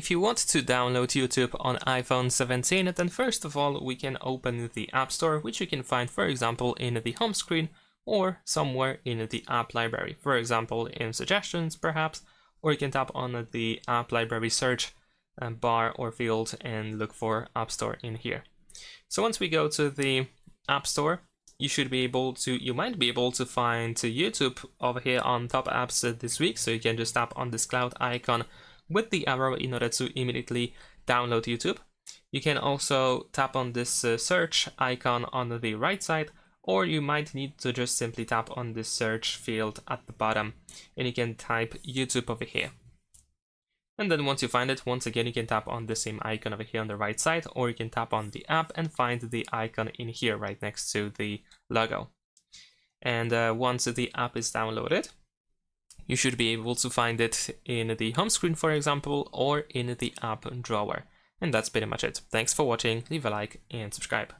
If you want to download YouTube on iPhone 17, then first of all we can open the App Store, which you can find, for example, in the home screen or somewhere in the app library, for example in suggestions perhaps, or you can tap on the app library search bar or field and look for App Store in here. So once we go to the App Store, you might be able to find YouTube over here on top apps this week. So you can just tap on this cloud icon with the arrow in order to immediately download YouTube. You can also tap on this search icon on the right side, or you might need to just simply tap on this search field at the bottom and you can type YouTube over here. And then once you find it, once again, you can tap on the same icon over here on the right side, or you can tap on the app and find the icon in here right next to the logo. And once the app is downloaded, you should be able to find it in the home screen, for example, or in the app drawer. And that's pretty much it. Thanks for watching, leave a like and subscribe.